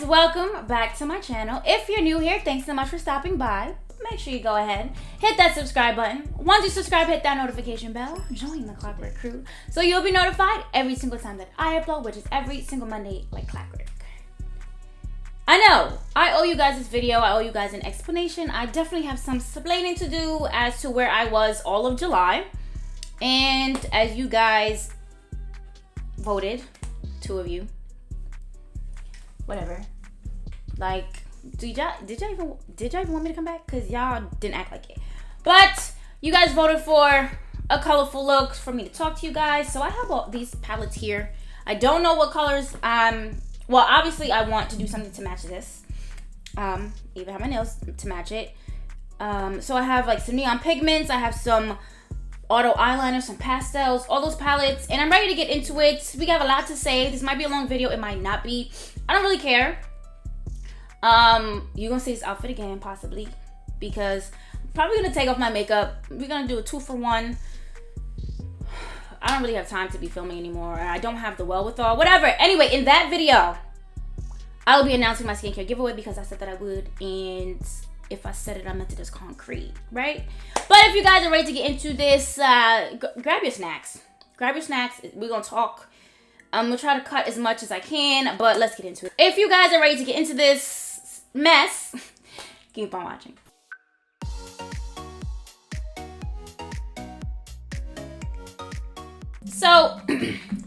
welcome back to my channel. If you're new here, thanks so much for stopping by. Make sure you go ahead, hit that subscribe button. Once you subscribe, hit that notification bell. Join the Clockwork crew so you'll be notified every single time that I upload, which is every single Monday like clockwork. I know, I owe you guys this video. I owe you guys an explanation. I definitely have some explaining to do as to where I was all of July. And as you guys voted, 2 of you, whatever, like, did y'all even want me to come back? Because y'all didn't act like it. But you guys voted for a colorful look for me to talk to you guys. So I have all these palettes here. I don't know what colors. Well, obviously I want to do something to match this. Even have my nails to match it. So I have like some neon pigments. I have some auto eyeliner, some pastels, all those palettes, and I'm ready to get into it. We have a lot to say. This might be a long video. It might not be. I don't really care. You're gonna see this outfit again, possibly, because I'm probably gonna take off my makeup. We're gonna do a 2-for-1. I don't really have time to be filming anymore. I don't have the wherewithal. Whatever. Anyway, in that video, I will be announcing my skincare giveaway because I said that I would, and if I said it, I meant it as concrete, right? But if you guys are ready to get into this, grab your snacks. Grab your snacks. We're gonna talk. I'm gonna try to cut as much as I can, but let's get into it. If you guys are ready to get into this mess, keep on watching. So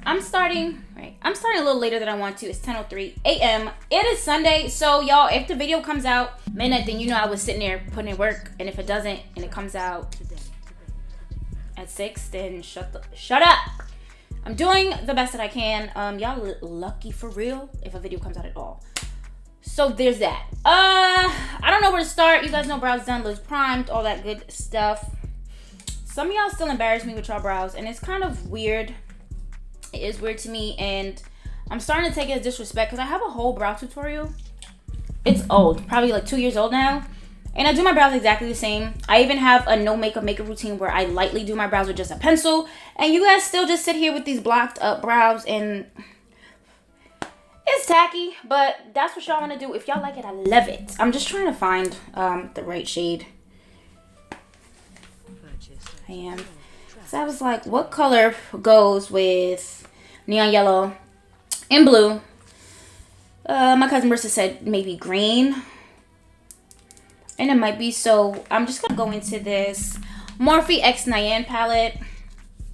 I'm starting a little later than I want to. It's 10:03 a.m. It is Sunday, so y'all, if the video comes out midnight, then you know I was sitting there putting in work. And if it doesn't and it comes out at 6, then shut up. I'm doing the best that I can. Y'all lucky for real if a video comes out at all. So there's that. I don't know where to start. You guys know brows done, lips primed, all that good stuff. Some of y'all still embarrass me with y'all brows, and it's kind of weird. It is weird to me, and I'm starting to take it as disrespect because I have a whole brow tutorial. It's old, probably like 2 years old now, and I do my brows exactly the same. I even have a no makeup routine where I lightly do my brows with just a pencil, and you guys still just sit here with these blocked up brows, and it's tacky, but that's what y'all want to do. If y'all like it, I love it. I'm just trying to find the right shade. I am. So I was like, what color goes with neon yellow and blue? My cousin Marissa said maybe green. And it might be, so I'm just going to go into this Morphe X Nyan palette.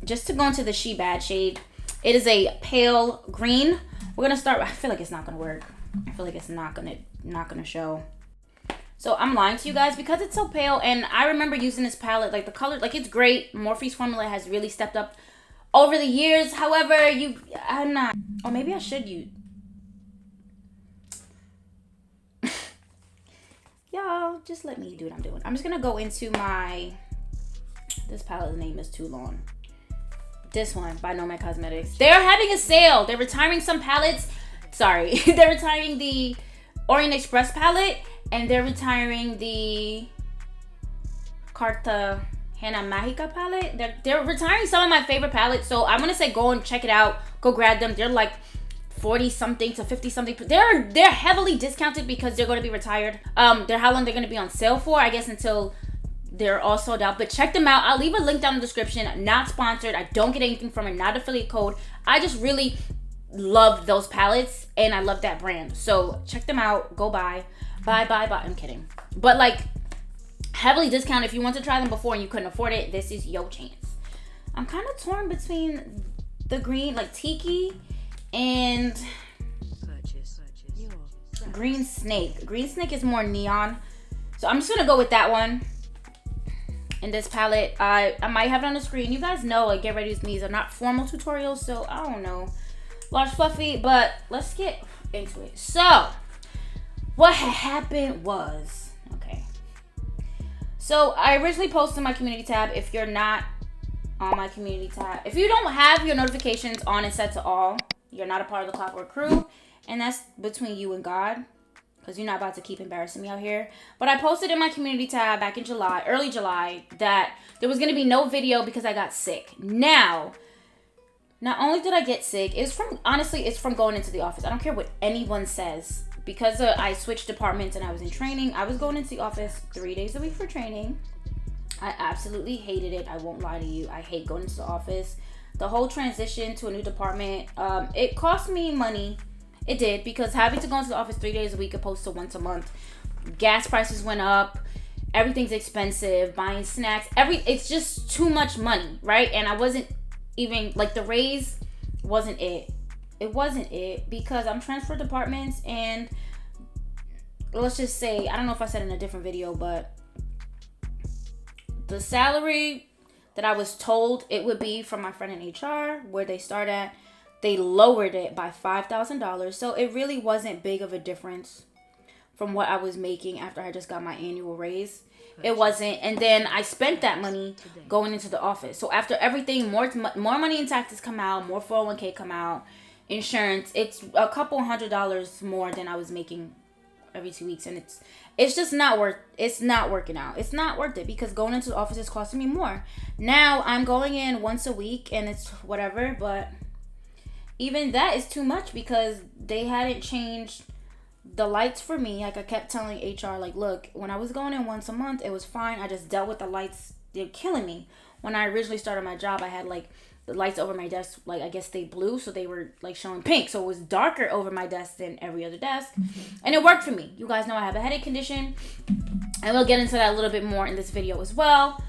Just to go into the She Bad shade. It is a pale green. We're going to start, I feel like it's not going to work. I feel like it's not going to show. So I'm lying to you guys because it's so pale, and I remember using this palette, like the color, like it's great. Morphe's formula has really stepped up over the years. However, I'm not, or maybe I should use. Y'all, just let me do what I'm doing. I'm just gonna go into this palette's name is too long. This one by Nomad Cosmetics. They're having a sale. They're retiring some palettes. Sorry, they're retiring the Orient Express palette. And they're retiring the Carta Hannah Magica palette. They're retiring some of my favorite palettes. So I'm gonna say go and check it out. Go grab them. They're like 40 something to 50 something. They're heavily discounted because they're gonna be retired. How long they're gonna be on sale for? I guess until they're all sold out. But check them out. I'll leave a link down in the description. Not sponsored. I don't get anything from it. Not affiliate code. I just really love those palettes and I love that brand. So check them out. Go buy. Bye. I'm kidding. But like heavily discounted. If you want to try them before and you couldn't afford it, this is your chance. I'm kind of torn between the green, like tiki, and green snake. Green snake is more neon. So I'm just going to go with that one. In this palette, I might have it on the screen. You guys know, like, get ready with me. These are not formal tutorials, so I don't know. Large fluffy, but let's get into it. So what had happened was, okay, so I originally posted my community tab. If you're not on my community tab, if you don't have your notifications on and set to all, you're not a part of the Clockwork crew, and that's between you and God, because you're not about to keep embarrassing me out here. But I posted in my community tab back in July, early July, that there was going to be no video because I got sick. Now, not only did I get sick, honestly, it's from going into the office. I don't care what anyone says. because I switched departments and I was in training, I was going into the office 3 days a week for training. I absolutely hated it. I won't lie to you. I hate going into the office. The whole transition to a new department, it cost me money. It did, because having to go into the office 3 days a week opposed to once a month, gas prices went up, everything's expensive, buying snacks, it's just too much money, right? And I wasn't even, like, the raise wasn't it. It wasn't it, because I'm transferred departments, and let's just say, I don't know if I said in a different video, but the salary that I was told it would be from my friend in HR, where they start at, they lowered it by $5,000. So it really wasn't big of a difference from what I was making after I just got my annual raise. It wasn't. And then I spent that money going into the office. So after everything, more money in taxes come out, more 401k come out, insurance, it's a couple $100 more than I was making every 2 weeks, and it's just not working out. It's not worth it, because going into the office is costing me more. Now I'm going in once a week and it's whatever, but even that is too much, because they hadn't changed the lights for me. Like, I kept telling HR, like, look, when I was going in once a month, it was fine. I just dealt with the lights. They're killing me. When I originally started my job, I had, like, the lights over my desk, like, I guess they blew, so they were, like, showing pink. So it was darker over my desk than every other desk. And it worked for me. You guys know I have a headache condition. And we'll get into that a little bit more in this video as well.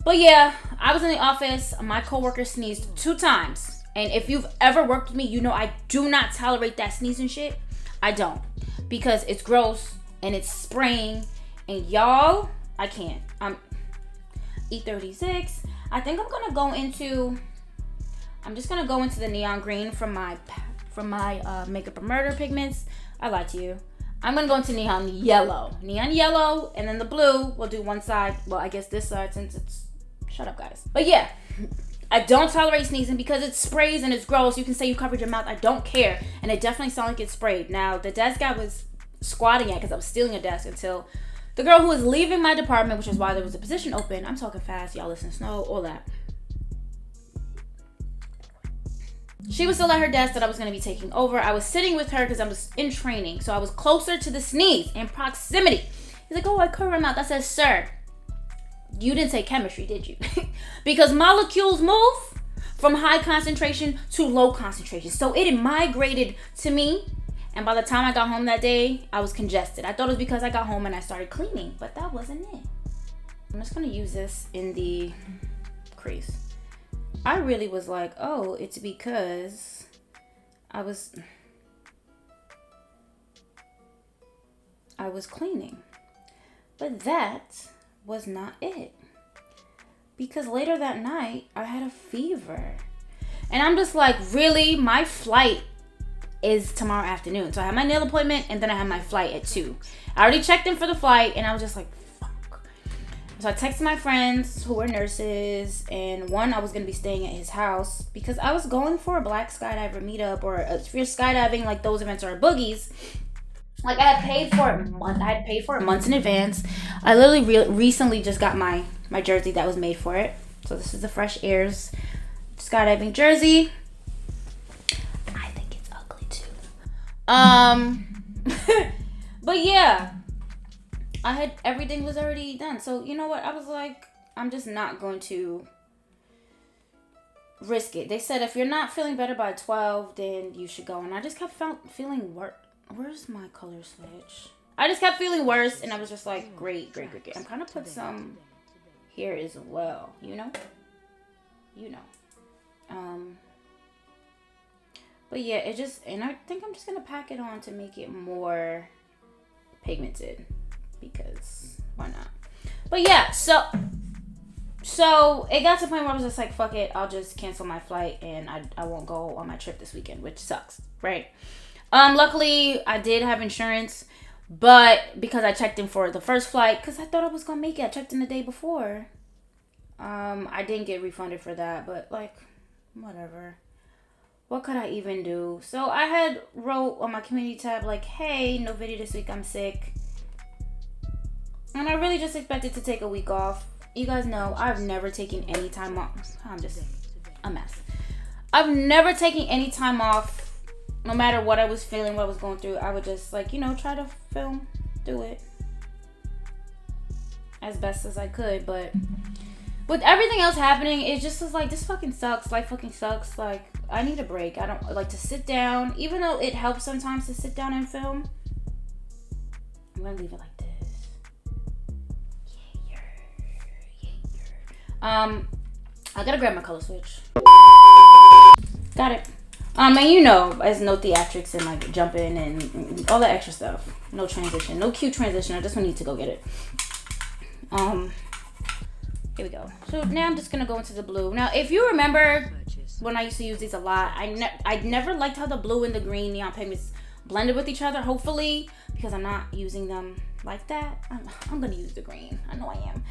But yeah, I was in the office. My coworker sneezed 2 times. And if you've ever worked with me, you know I do not tolerate that sneezing shit. I don't. Because it's gross and it's spraying. And y'all, I can't. I'm E36. I think I'm just gonna go into the neon green from my Makeup or Murder pigments. I lied to you. I'm gonna go into neon yellow, and then the blue. We'll do one side. Well, I guess this side, since it's. Shut up, guys. But yeah, I don't tolerate sneezing because it sprays and it's gross. You can say you covered your mouth. I don't care, and it definitely sounded like it sprayed. Now the desk I was squatting at, because I was stealing a desk, until the girl who was leaving my department, which is why there was a position open. I'm talking fast, y'all listen slow, all that. She was still at her desk that I was going to be taking over. I was sitting with her because I was in training. So I was closer to the sneeze in proximity. He's like, oh, I covered my mouth. I said, sir, you didn't take chemistry, did you? Because molecules move from high concentration to low concentration. So it migrated to me. And by the time I got home that day, I was congested. I thought it was because I got home and I started cleaning. But that wasn't it. I'm just going to use this in the crease. I really was like, oh, it's because I was cleaning. But that was not it. Because later that night, I had a fever. And I'm just like, really? My flight is tomorrow afternoon. So I have my nail appointment, and then I have my flight at 2. I already checked in for the flight, and I was just like, so I texted my friends who were nurses, and one, I was going to be staying at his house because I was going for a black skydiver meetup, or if you're skydiving, like those events are boogies. Like, I had paid for it months in advance. I literally recently just got my jersey that was made for it. So this is the Fresh Airs skydiving jersey. I think it's ugly too. But yeah. Everything was already done. So, you know what? I was like, I'm just not going to risk it. They said, if you're not feeling better by 12, then you should go. And I just kept feeling worse. Where's my color switch? I just kept feeling worse. And I was just like, great. I'm kind of put some here as well. You know. But yeah, and I think I'm just going to pack it on to make it more pigmented. Because why not? But yeah, so it got to the point where I was just like, fuck it, I'll just cancel my flight and I won't go on my trip this weekend, which sucks, right? Luckily I did have insurance, but because I checked in for the first flight, because I thought I was gonna make it, I checked in the day before. I didn't get refunded for that, but like, whatever. What could I even do? So I had wrote on my community tab like, hey, no video this week, I'm sick. And I really just expected to take a week off. You guys know I've never taken any time off. I'm just a mess. I've never taken any time off no matter what I was feeling, what I was going through, I would just like, you know, try to film through it as best as I could. But with everything else happening, it just was like, this fucking sucks. Life fucking sucks. Like, I need a break. I don't like to sit down, even though it helps sometimes to sit down and film. I'm gonna leave it like this. I gotta grab my color switch. Got it. And you know, there's no theatrics and like jumping and all that extra stuff. No transition, no cute transition. I just need to go get it. Here we go. So now I'm just gonna go into the blue. Now, if you remember when I used to use these a lot, I never liked how the blue and the green neon pigments blended with each other. Hopefully, because I'm not using them like that, I'm gonna use the green. I know I am.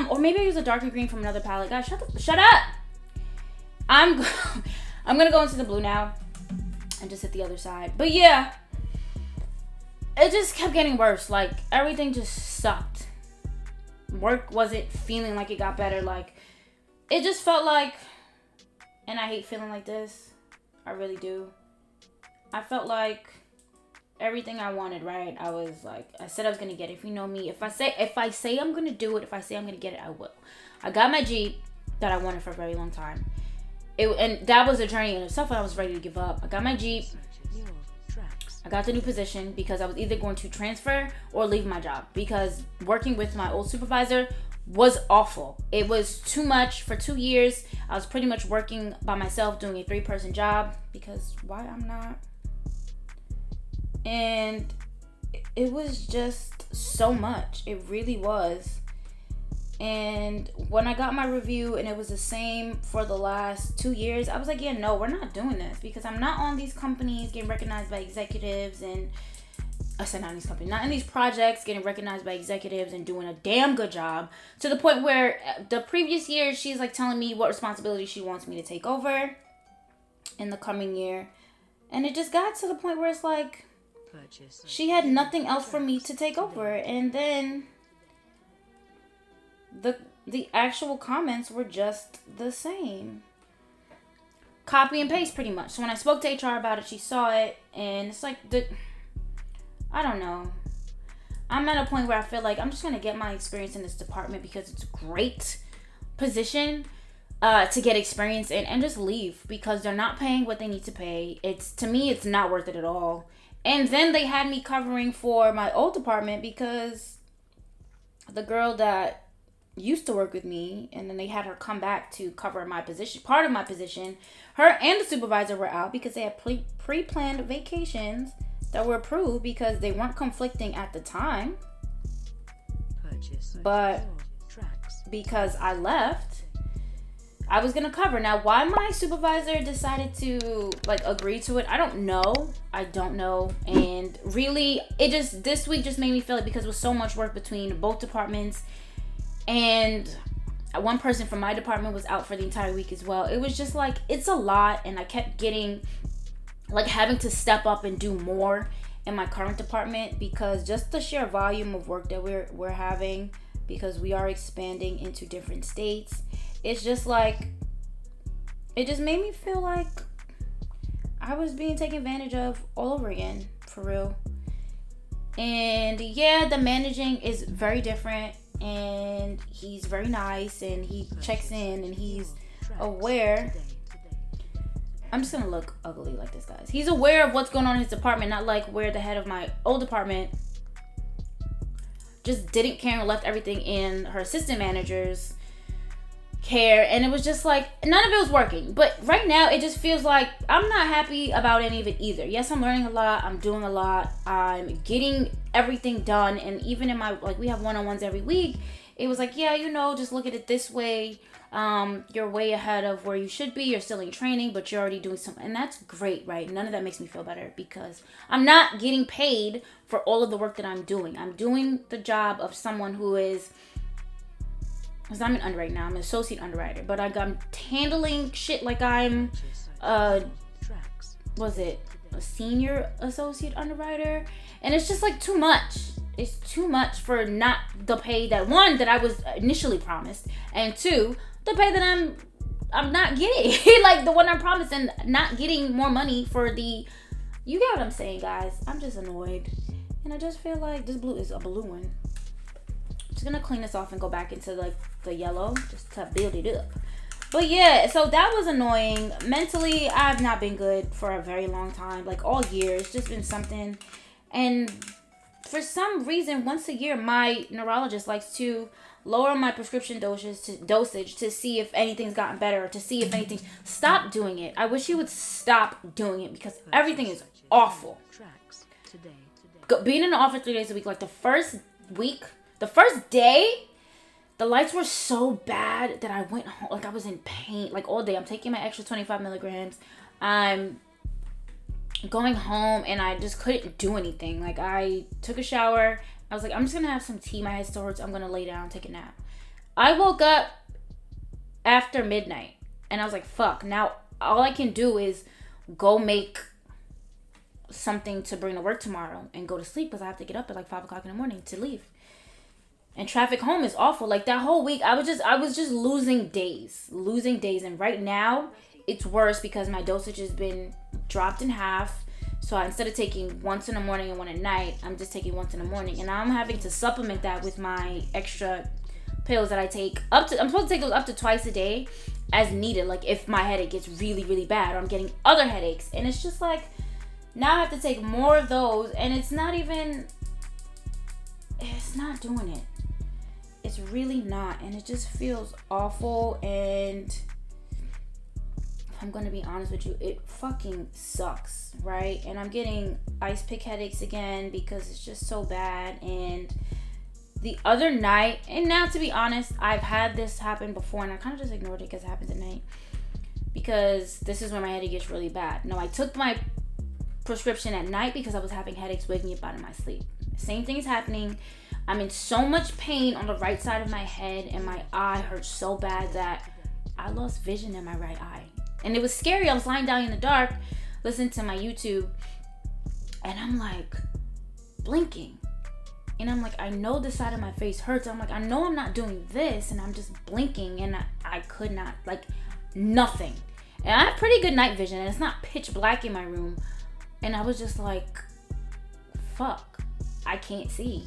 Or maybe I use a darker green from another palette. Guys, shut up. I'm gonna go into the blue now and just hit the other side. But yeah, it just kept getting worse. Like, everything just sucked. Work wasn't feeling like it got better. Like, it just felt like, and I hate feeling like this. I really do. I felt like everything I wanted, right? I was like, I said I was gonna get it. If you know me, if I say I'm gonna do it, if I say I'm gonna get it, I will. I got my Jeep that I wanted for a very long time. And that was a journey in itself when I was ready to give up. I got my Jeep. I got the new position because I was either going to transfer or leave my job, because working with my old supervisor was awful. It was too much for 2 years. I was pretty much working by myself, doing a 3-person job, because why I'm not. And it was just so much. It really was. And when I got my review and it was the same for the last 2 years, I was like, yeah, no, we're not doing this, because I'm not on these companies getting recognized by executives, and I said not in these companies, not in these projects getting recognized by executives and doing a damn good job, to the point where the previous year she's like telling me what responsibility she wants me to take over in the coming year. And it just got to the point where it's like she had nothing else for me to take over. And then the actual comments were just the same. Copy and paste, pretty much. So when I spoke to HR about it, she saw it, and it's like, I don't know. I'm at a point where I feel like I'm just going to get my experience in this department, because it's a great position to get experience in, and just leave, because they're not paying what they need to pay. To me, it's not worth it at all. And then they had me covering for my old department, because the girl that used to work with me, and then they had her come back to cover my position, part of my position. Her and the supervisor were out because they had pre-planned vacations that were approved because they weren't conflicting at the time. But because I left, I was gonna cover. Now, why my supervisor decided to like agree to it, I don't know. And really, this week just made me feel it, because it was so much work between both departments. And one person from my department was out for the entire week as well. It was just like, it's a lot, and I kept getting like having to step up and do more in my current department, because just the sheer volume of work that we're having, because we are expanding into different states. It's just like, it just made me feel like I was being taken advantage of all over again, for real. And yeah, the managing is very different, and he's very nice, and he checks in, and he's aware. I'm just gonna look ugly like this, guys. He's aware of what's going on in his department, not like where the head of my old department just didn't care and left everything in her assistant manager's care. And it was just like, none of it was working. But right now, it just feels like I'm not happy about any of it either. Yes, I'm learning a lot. I'm doing a lot. I'm getting everything done. And even in my, like, we have one-on-ones every week. It was like, yeah, just look at it this way. You're way ahead of where you should be. You're still in training, but you're already doing something. And that's great, right? None of that makes me feel better, because I'm not getting paid for all of the work that I'm doing. I'm doing the job of someone who is, because I'm an underwriter now. I'm an associate underwriter. But I'm handling shit like I'm, a senior associate underwriter? And it's just like too much. It's too much for not the pay that, one, that I was initially promised, and two, the pay that I'm not getting. Like the one I'm promised, and not getting more money for the You get what I'm saying, guys. I'm just annoyed. And I just feel like this blue is a blue one. Just gonna clean this off and go back into like the yellow just to build it up. But yeah, so that was annoying. Mentally, I've not been good for a very long time. Like all year, it's just been something. And for some reason, once a year, my neurologist likes to lower my prescription dosage to see if anything's gotten better, or to see if anything. Stop doing it. I wish you would stop doing it because everything is awful. Being in the office 3 days a week, like the first day, the lights were so bad that I went home. Like I was in pain, like all day. I'm taking my extra 25 milligrams. I'm going home and I just couldn't do anything. Like I took a shower. I was like, I'm just gonna have some tea. My head still hurts. I'm gonna lay down, take a nap. I woke up after midnight and I was like, fuck. Now all I can do is go make something to bring to work tomorrow and go to sleep because I have to get up at like 5 o'clock in the morning to leave. And traffic home is awful. Like that whole week, I was just losing days. And right now, it's worse because my dosage has been dropped in half. So instead of taking once in the morning and one at night, I'm just taking once in the morning. And I'm having to supplement that with my extra pills that I take I'm supposed to take those up to twice a day as needed. Like if my headache gets really, really bad or I'm getting other headaches. And it's just like, now I have to take more of those and it's not doing it. It's really not. And it just feels awful. And if I'm going to be honest with you, it fucking sucks, right? And I'm getting ice pick headaches again because it's just so bad. And the other night, and now to be honest, I've had this happen before and I kind of just ignored it because it happens at night. Because this is when my headache gets really bad. No, I took my prescription at night because I was having headaches waking me up out of my sleep. Same thing is happening. I'm in so much pain on the right side of my head and my eye hurts so bad that I lost vision in my right eye. And it was scary. I was lying down in the dark listening to my YouTube and I'm like blinking. And I'm like, I know this side of my face hurts. I'm like, I know I'm not doing this and I'm just blinking and I could not, like nothing. And I have pretty good night vision and it's not pitch black in my room. And I was just like, fuck, I can't see.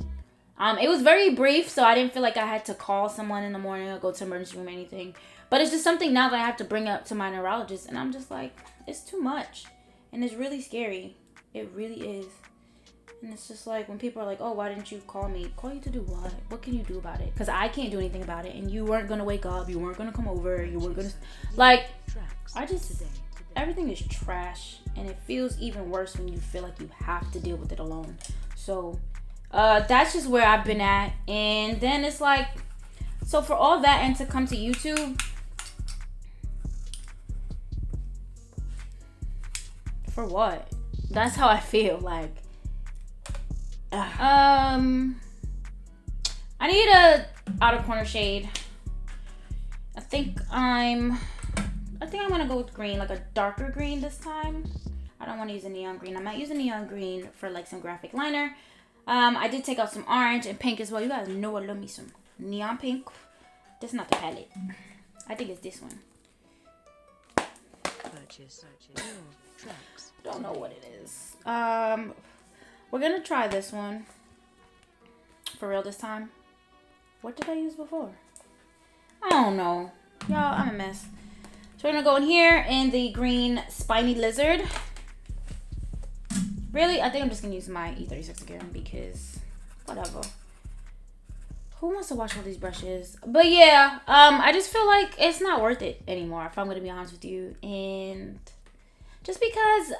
It was very brief, so I didn't feel like I had to call someone in the morning or go to emergency room or anything. But it's just something now that I have to bring up to my neurologist. And I'm just like, it's too much. And it's really scary. It really is. And it's just like when people are like, oh, why didn't you call me? Call you to do what? What can you do about it? Because I can't do anything about it. And you weren't going to wake up. You weren't going to come over. You weren't going to... Like, everything is trash. And it feels even worse when you feel like you have to deal with it alone. So... that's just where I've been at. And then it's like, so for all that and to come to YouTube, for what? That's how I feel. Like I need a outer corner shade. I think I'm gonna go with green, like a darker green this time. I don't want to use a neon green. I might use a neon green for like some graphic liner. I did take out some orange and pink as well. You guys know I love me some neon pink. That's not the palette. I think it's this one. Don't know what it is. We're gonna try this one. For real this time. What did I use before? I don't know. Y'all, I'm a mess. So we're gonna go in here in the green spiny lizard. Really, I think I'm just going to use my E36 again because whatever. Who wants to wash all these brushes? But yeah, I just feel like it's not worth it anymore, if I'm going to be honest with you. And just because,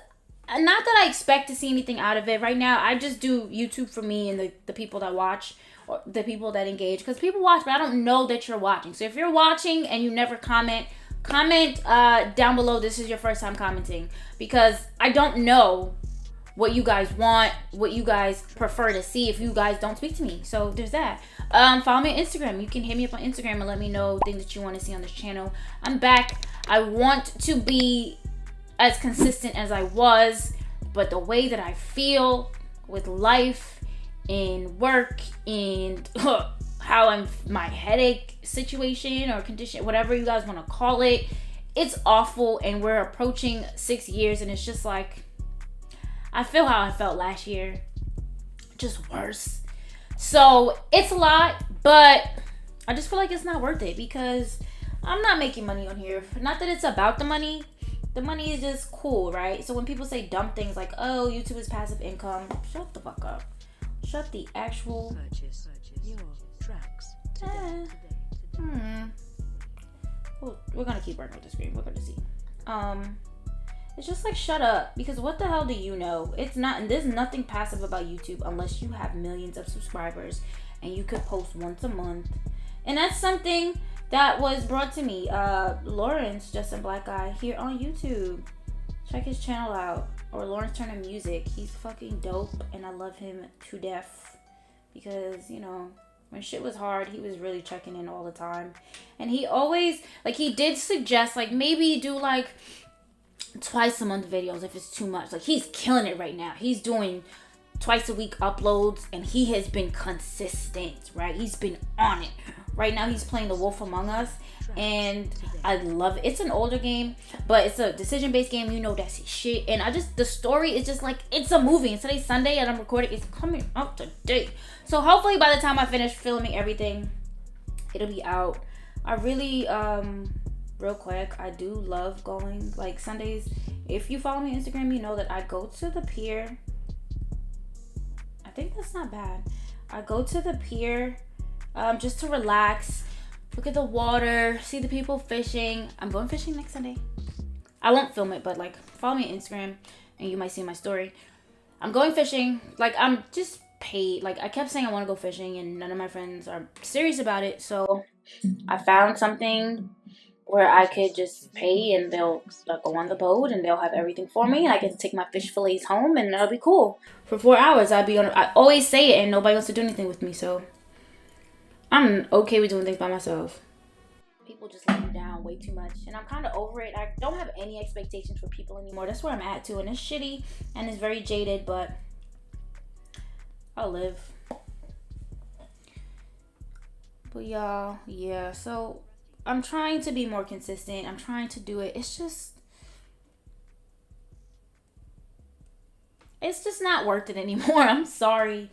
not that I expect to see anything out of it. Right now, I just do YouTube for me and the people that watch, or the people that engage. Because people watch, but I don't know that you're watching. So if you're watching and you never comment down below. This is your first time commenting. Because I don't know what you guys want, what you guys prefer to see if you guys don't speak to me. So there's that. Follow me on Instagram. You can hit me up on Instagram and let me know things that you want to see on this channel. I'm back. I want to be as consistent as I was, but the way that I feel with life and work and how my headache situation or condition, whatever you guys want to call it, it's awful. And we're approaching 6 years and it's just like, I feel how I felt last year, just worse. So it's a lot, but I just feel like it's not worth it because I'm not making money on here. Not that it's about the money. The money is just cool, right? So when people say dumb things like, oh, YouTube is passive income, shut the fuck up. Shut the actual... Purchase your tracks today. Well, we're gonna keep working with the screen. We're gonna see. It's just like, shut up. Because what the hell do you know? It's not... There's nothing passive about YouTube unless you have millions of subscribers and you could post once a month. And that's something that was brought to me. Lawrence, Just a Black Guy, here on YouTube. Check his channel out. Or Lawrence Turner Music. He's fucking dope and I love him to death. Because, you know, when shit was hard, he was really checking in all the time. And he always, like, he did suggest, like, maybe do, like, twice a month videos if it's too much. Like, he's killing it right now. He's doing twice a week uploads and he has been consistent, right? He's been on it. Right now he's playing The Wolf Among Us and I love it. It's an older game, but it's a decision-based game. You know, that's his shit. And the story is just like, it's a movie. And today's Sunday and I'm recording. It's coming out today. So hopefully by the time I finish filming everything, it'll be out. I really, real quick, I do love going, like, Sundays. If you follow me on Instagram, you know that I go to the pier. I think that's not bad. I go to the pier just to relax, look at the water, see the people fishing. I'm going fishing next Sunday. I won't film it, but, like, follow me on Instagram and you might see my story. I'm going fishing. Like, I'm just paid. Like, I kept saying I want to go fishing and none of my friends are serious about it. So I found something where I could just pay and they'll, like, go on the boat and they'll have everything for me and I can take my fish fillets home and that'll be cool. For 4 hours, I always say it and nobody wants to do anything with me, so I'm okay with doing things by myself. People just let me down way too much and I'm kind of over it. I don't have any expectations for people anymore. That's where I'm at too, and it's shitty and it's very jaded, but I'll live. But y'all, yeah, so I'm trying to be more consistent. I'm trying to do it. It's just not worth it anymore. I'm sorry.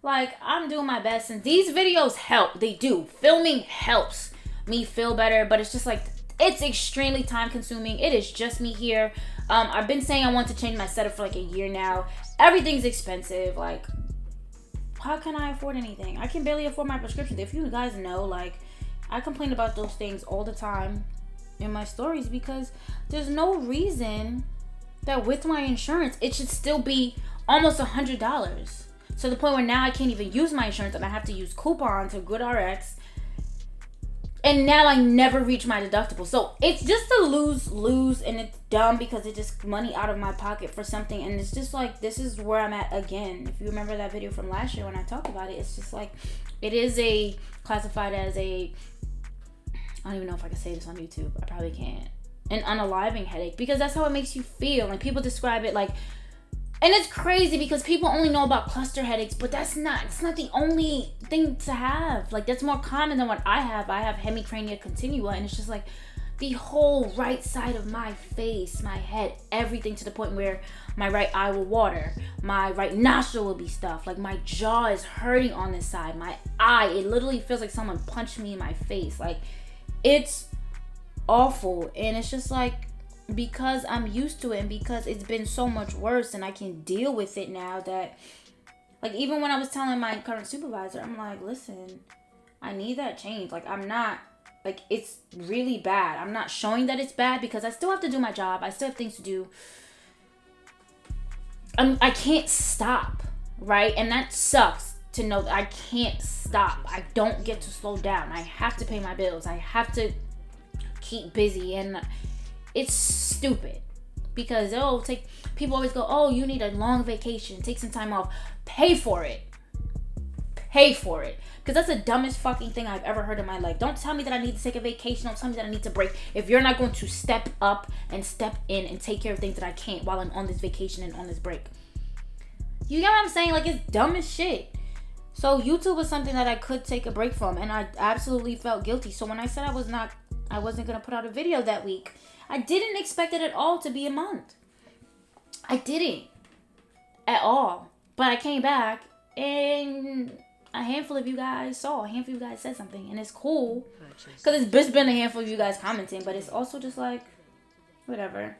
Like, I'm doing my best and these videos help. They do. Filming helps me feel better, but it's just like, it's extremely time consuming. It is just me here. I've been saying I want to change my setup for like a year now. Everything's expensive. Like, how can I afford anything? I can barely afford my prescriptions. If you guys know, like, I complain about those things all the time in my stories because there's no reason that with my insurance, it should still be almost $100. To the point where now I can't even use my insurance and I have to use coupons or GoodRx. And now I never reach my deductible. So it's just a lose and it's dumb because it's just money out of my pocket for something. And it's just like, this is where I'm at again. If you remember that video from last year when I talked about it, it's just like, it is classified as I don't even know if I can say this on YouTube. I probably can't. An unaliving headache, because that's how it makes you feel. Like, people describe it like, and it's crazy because people only know about cluster headaches, but it's not the only thing to have. Like, that's more common than what I have. I have hemicrania continua, and it's just like the whole right side of my face, my head, everything, to the point where my right eye will water, my right nostril will be stuffed, like my jaw is hurting on this side, my eye, it literally feels like someone punched me in my face. Like, it's awful, and it's just like, because I'm used to it and because it's been so much worse and I can deal with it now, that, like, even when I was telling my current supervisor, I'm like, listen, I need that change. Like, I'm not, like, it's really bad. I'm not showing that it's bad because I still have to do my job. I still have things to do. I can't stop, right? And that sucks to know that I can't stop. I don't get to slow down. I have to pay my bills. I have to keep busy, and it's stupid because people always go, oh, you need a long vacation, take some time off. Pay for it. Because that's the dumbest fucking thing I've ever heard in my life. Don't tell me that I need to take a vacation. Don't tell me that I need to break if you're not going to step up and step in and take care of things that I can't while I'm on this vacation and on this break. You get what I'm saying? Like, it's dumb as shit. So YouTube was something that I could take a break from, and I absolutely felt guilty. So when I said I wasn't gonna put out a video that week, I didn't expect it at all to be a month. I didn't. at all. But I came back and a handful of you guys saw. A handful of you guys said something. And it's cool. Because it's just been a handful of you guys commenting. But it's also just like, whatever.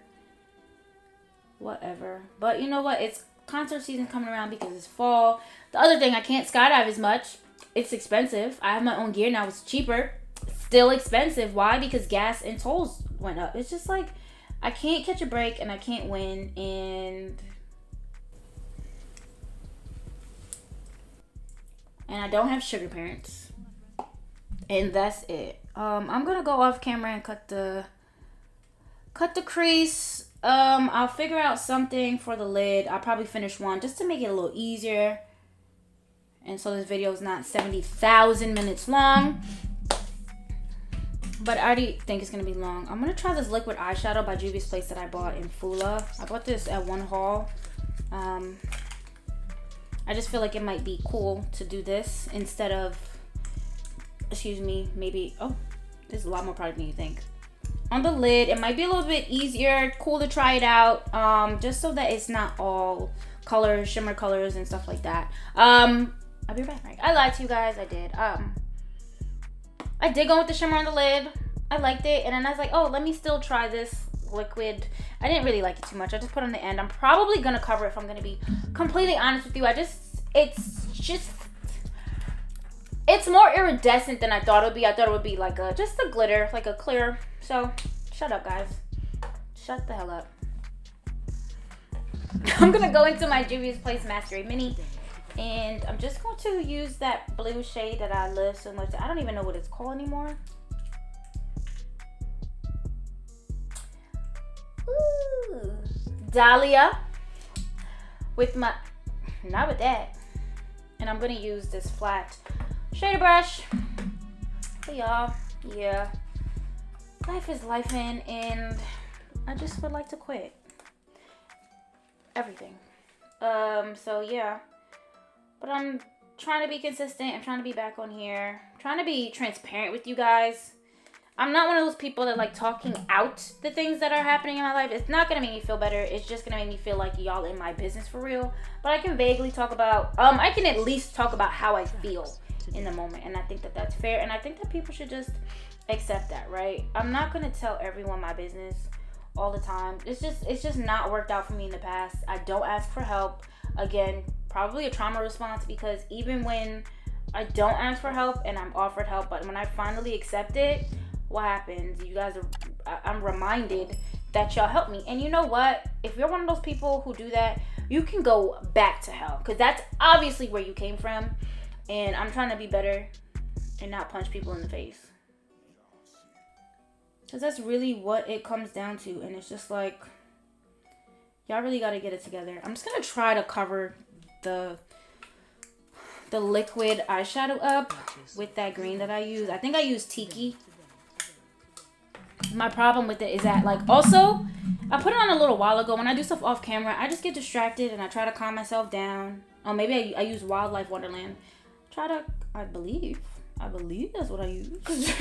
But you know what? It's concert season coming around because it's fall. The other thing, I can't skydive as much. It's expensive. I have my own gear now. It's cheaper. It's still expensive. Why? Because gas and tolls went up. It's just like, I can't catch a break and I can't win. And I don't have sugar parents. And that's it. I'm going to go off camera and cut the crease. I'll figure out something for the lid. I'll probably finish one just to make it a little easier. And so this video is not 70,000 minutes long. But I already think it's going to be long. I'm going to try this liquid eyeshadow by Juvia's Place that I bought in Fula. I bought this at one haul. I just feel like it might be cool to do this instead of, excuse me, maybe, oh, there's a lot more product than you think. On the lid, it might be a little bit easier, cool to try it out, just so that it's not all colors, shimmer colors and stuff like that. I'll be right back. I lied to you guys, I did. I did go with the shimmer on the lid. I liked it, and then I was like, oh, let me still try this liquid. I didn't really like it too much. I just put it on the end. I'm probably gonna cover it if I'm gonna be completely honest with you. It's more iridescent than I thought it would be. I thought it would be like just a glitter, like a clear. So, shut up, guys. Shut the hell up. I'm gonna go into my Juvia's Place Masquerade Mini, and I'm just going to use that blue shade that I love so much. I don't even know what it's called anymore. Ooh, Dahlia with my, not with that. And I'm gonna use this flat shader brush. Hey y'all, yeah. Life is lifing, and I just would like to quit everything. So yeah. But I'm trying to be consistent. I'm trying to be back on here. I'm trying to be transparent with you guys. I'm not one of those people that like talking out the things that are happening in my life. It's not going to make me feel better. It's just going to make me feel like y'all in my business for real. But I can vaguely talk about, I can at least talk about how I feel in the moment. And I think that that's fair. And I think that people should just accept that, right? I'm not going to tell everyone my business all the time. It's just not worked out for me in the past. I don't ask for help. Again, probably a trauma response, because even when I don't ask for help and I'm offered help, but when I finally accept it, what happens? You guys are, I'm reminded that y'all help me. And you know what? If you're one of those people who do that, you can go back to hell, because that's obviously where you came from. And I'm trying to be better and not punch people in the face, because that's really what it comes down to. And it's just like, y'all really got to get it together. I'm just going to try to cover the liquid eyeshadow up with that green that I use. I think I use Tiki. My problem with it is that, like, also, I put it on a little while ago. When I do stuff off camera, I just get distracted and I try to calm myself down. Oh, maybe I use Wildlife Wonderland. I believe that's what I use.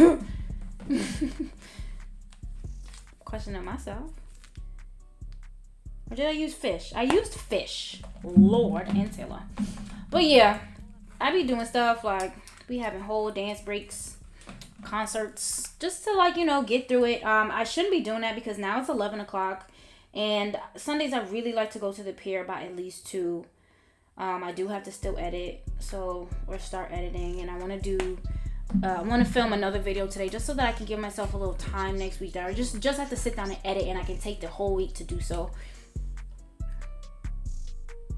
Questioning myself. Or did I use Fish? I used Fish. Lord and Taylor. But yeah, I be doing stuff like, we having whole dance breaks, concerts, just to, like, you know, get through it. I shouldn't be doing that because now it's 11 o'clock. And Sundays I really like to go to the pier by at least 2. I do have to still edit, or start editing. And I want to film another video today, just so that I can give myself a little time next week that I just have to sit down and edit, and I can take the whole week to do so.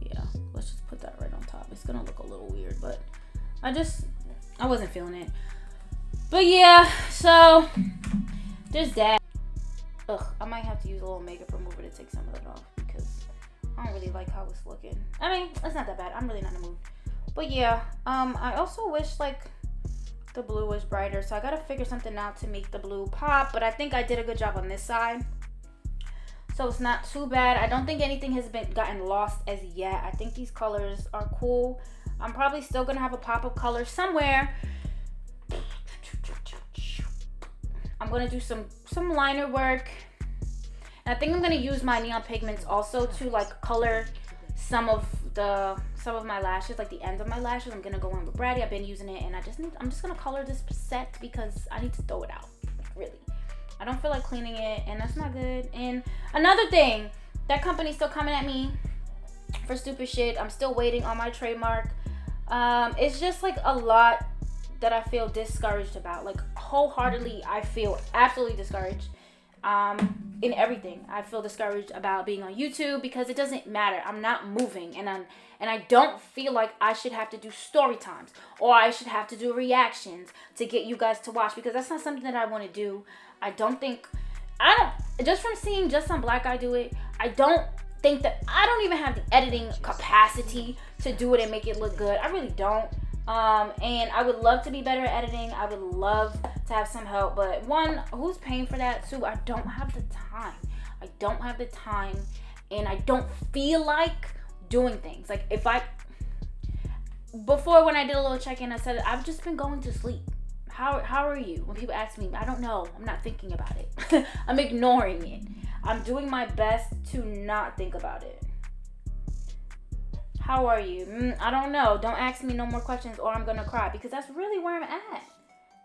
Yeah, let's just put that right on top. It's gonna look a little weird, but I wasn't feeling it. But yeah, so there's that. Ugh, I might have to use a little makeup remover to take some of that off, because I don't really like how it's looking. I mean, it's not that bad. I'm really not in the mood. But yeah, I also wish, like, the blue was brighter, so I gotta figure something out to make the blue pop. But I think I did a good job on this side, so it's not too bad. I don't think anything has gotten lost as yet. I think these colors are cool. I'm probably still gonna have a pop of color somewhere. I'm gonna do some liner work, and I think I'm gonna use my neon pigments also to, like, color some of some of my lashes, like the ends of my lashes. I'm gonna go in with Bratty. I've been using it, and I'm just gonna color this set because I need to throw it out. Really, I don't feel like cleaning it, and that's not good. And another thing, that company's still coming at me for stupid shit. I'm still waiting on my trademark. It's just like a lot that I feel discouraged about. Like wholeheartedly, I feel absolutely discouraged. In everything, I feel discouraged about being on YouTube because it doesn't matter. I'm not moving, and I don't feel like I should have to do story times or I should have to do reactions to get you guys to watch, because that's not something that I want to do. I don't just from seeing Just Some Black Guy do it, I don't even have the editing capacity to do it and make it look good. I really don't. And I would love to be better at editing. I would love to have some help, but one, who's paying for that? Two, I don't have the time. And I don't feel like doing things. Like before when I did a little check-in, I said, I've just been going to sleep. How are you? When people ask me, I don't know. I'm not thinking about it. I'm ignoring it. I'm doing my best to not think about it. How are you? I don't know. Don't ask me no more questions or I'm going to cry, because that's really where I'm at.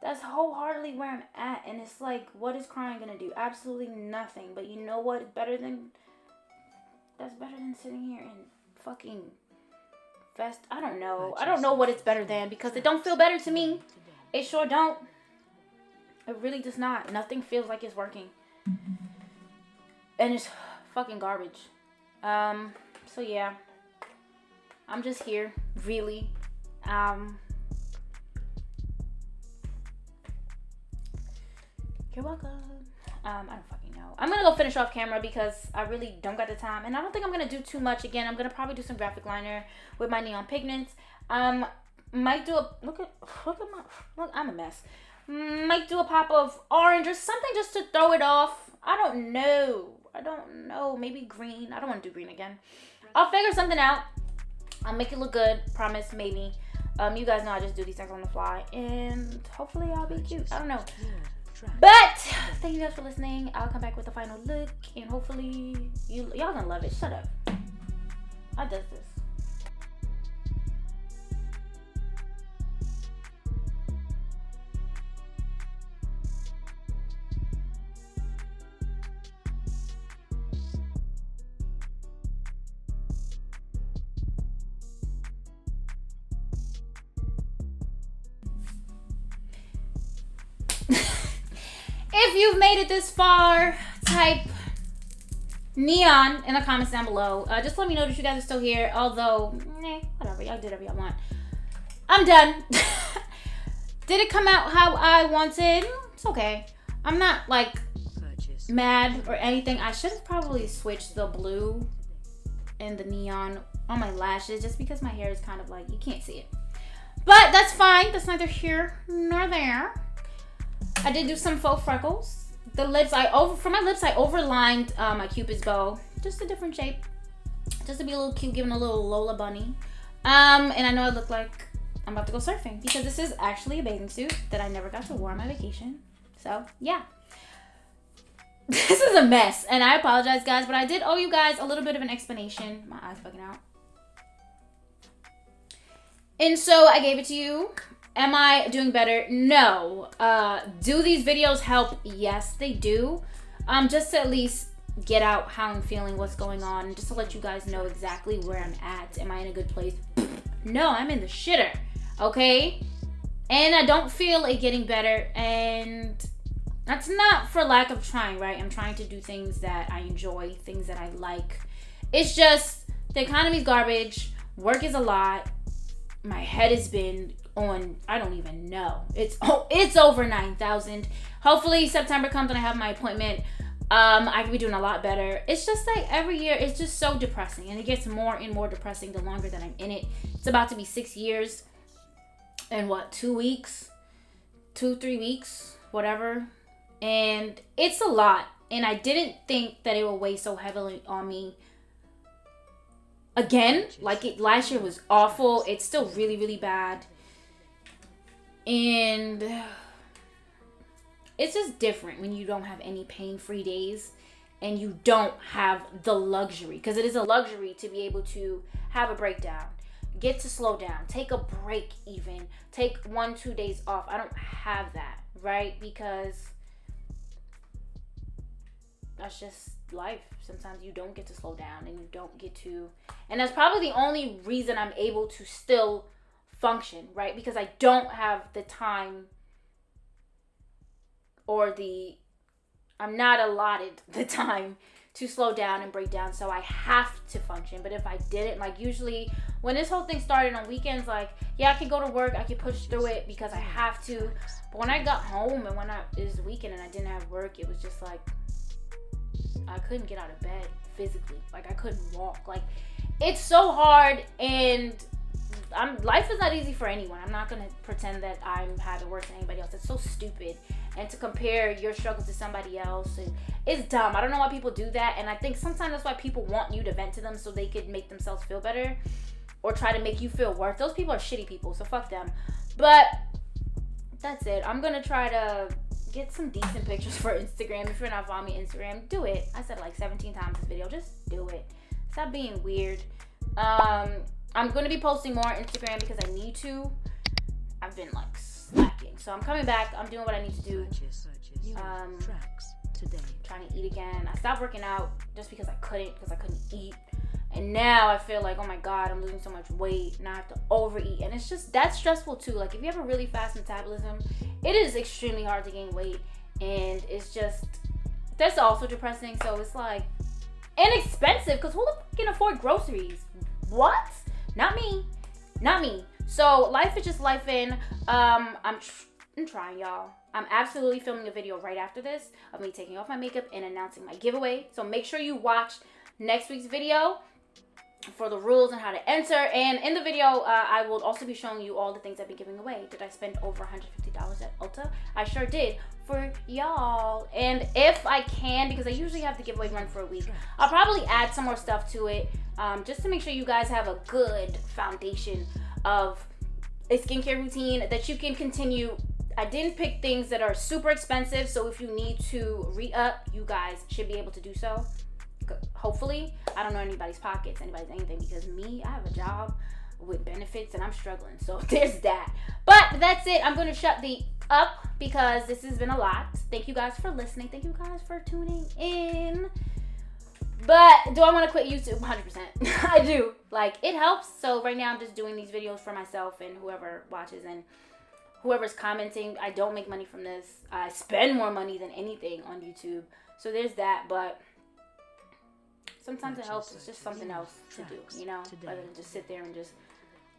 That's wholeheartedly where I'm at. And it's like, what is crying going to do? Absolutely nothing. But you know what? That's better than sitting here and fucking fest. I don't know. I don't know what it's better than, because it don't feel better to me. It sure don't. It really does not. Nothing feels like it's working. And it's fucking garbage. So yeah. I'm just here, really. You're welcome. I don't fucking know. I'm gonna go finish off camera because I really don't got the time, and I don't think I'm gonna do too much. Again, I'm gonna probably do some graphic liner with my neon pigments. Might do a look. I'm a mess. Might do a pop of orange or something just to throw it off. I don't know. Maybe green. I don't want to do green again. I'll figure something out. I'll make it look good. Promise, maybe. You guys know I just do these things on the fly. And hopefully I'll be cute. I don't know. But thank you guys for listening. I'll come back with a final look. And hopefully y'all gonna love it. Shut up. I does this. If you've made it this far, type neon in the comments down below. Just let me know that you guys are still here. Although, whatever. Y'all did whatever y'all want. I'm done. Did it come out how I wanted? It's okay. I'm not like mad or anything. I should have probably switched the blue and the neon on my lashes, just because my hair is kind of like, you can't see it. But that's fine. That's neither here nor there. I did do some faux freckles. The lips, for my lips, I overlined my Cupid's bow. Just a different shape. Just to be a little cute, giving a little Lola bunny. And I know I look like I'm about to go surfing, because this is actually a bathing suit that I never got to wear on my vacation. So, yeah. This is a mess, and I apologize, guys, but I did owe you guys a little bit of an explanation. My eye's bugging out. And so I gave it to you. Am I doing better? No. Do these videos help? Yes, they do. Just to at least get out how I'm feeling, what's going on, just to let you guys know exactly where I'm at. Am I in a good place? No, I'm in the shitter. Okay? And I don't feel it getting better, and that's not for lack of trying, right? I'm trying to do things that I enjoy, things that I like. It's just the economy's garbage. Work is a lot. My head has been on, I don't even know. It's over 9,000. Hopefully September comes and I have my appointment. I can be doing a lot better. It's just like every year, it's just so depressing, and it gets more and more depressing the longer that I'm in it. It's about to be 6 years and 2 weeks, 3 weeks, whatever. And it's a lot. And I didn't think that it would weigh so heavily on me again. Like last year was awful. It's still really, really bad. And it's just different when you don't have any pain-free days and you don't have the luxury, because it is a luxury to be able to have a breakdown. Get to slow down. Take a break even. Take 1-2 days off. I don't have that, right? Because that's just life. Sometimes you don't get to slow down and you don't get to... And that's probably the only reason I'm able to still function, right? Because I don't have the time or I'm not allotted the time to slow down and break down, so I have to function. But if I didn't, like usually when this whole thing started on weekends, like, yeah, I could go to work, I could push through it because I have to. But when I got home and it was the weekend and I didn't have work, it was just like, I couldn't get out of bed physically. Like, I couldn't walk. Like, it's so hard, and life is not easy for anyone. I'm not gonna pretend that I'm having worse than anybody else. It's so stupid. And to compare your struggle to somebody else, and it's dumb. I don't know why people do that. And I think sometimes that's why people want you to vent to them so they could make themselves feel better or try to make you feel worse. Those people are shitty people, so fuck them. But that's it. I'm gonna try to get some decent pictures for Instagram. If you're not following me on Instagram, do it. I said it like 17 times this video. Just do it. Stop being weird. I'm gonna be posting more on Instagram because I need to. I've been like slacking, so I'm coming back. I'm doing what I need to do. Trying to eat again. I stopped working out just because I couldn't eat, and now I feel like, oh my god, I'm losing so much weight. Now I have to overeat, and it's just, that's stressful too. Like, if you have a really fast metabolism, it is extremely hard to gain weight, and it's just, that's also depressing. So it's like, and expensive, because who the fuck can afford groceries? What? Not me. So life is just life in. I'm trying, y'all. I'm absolutely filming a video right after this of me taking off my makeup and announcing my giveaway. So make sure you watch next week's video for the rules and how to enter. And in the video, I will also be showing you all the things I've been giving away. Did I spend over $150 at Ulta? I sure did, for y'all. And if I can, because I usually have the giveaway run for a week, I'll probably add some more stuff to it, just to make sure you guys have a good foundation of a skincare routine that you can continue. I didn't pick things that are super expensive, so if you need to re-up, you guys should be able to do so. Hopefully. I don't know anybody's pockets, anybody's anything, because me, I have a job with benefits and I'm struggling, so there's that. But that's it. I'm going to shut the up because this has been a lot. Thank you guys for listening. Thank you guys for tuning in. But do I want to quit YouTube? 100%. I do. Like, it helps. So right now I'm just doing these videos for myself and whoever watches and whoever's commenting. I don't make money from this. I spend more money than anything on YouTube. So there's that. But sometimes it helps. It's just something else to do, you know? Rather than just sit there and just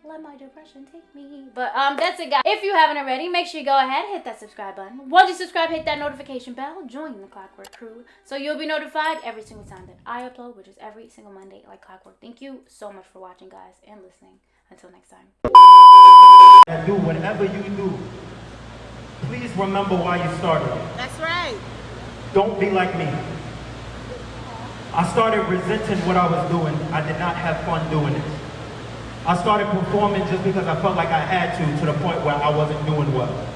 let my depression take me. But that's it, guys. If you haven't already, make sure you go ahead, hit that subscribe button. Once you subscribe, hit that notification bell. Join the Clockwork crew so you'll be notified every single time that I upload, which is every single Monday like clockwork. Thank you so much for watching, guys, and listening. Until next time. And do whatever you do, please remember why you started. That's right. Don't be like me. I started resenting what I was doing. I did not have fun doing it. I started performing just because I felt like I had to the point where I wasn't doing well.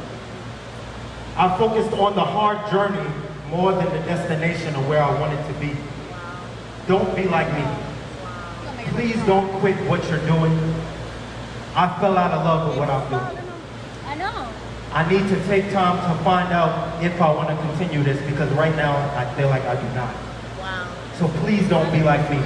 I focused on the hard journey more than the destination of where I wanted to be. Don't be like me. Please don't quit what you're doing. I fell out of love with what I'm doing. I know. I need to take time to find out if I want to continue this, because right now I feel like I do not. Wow. So please don't be like me.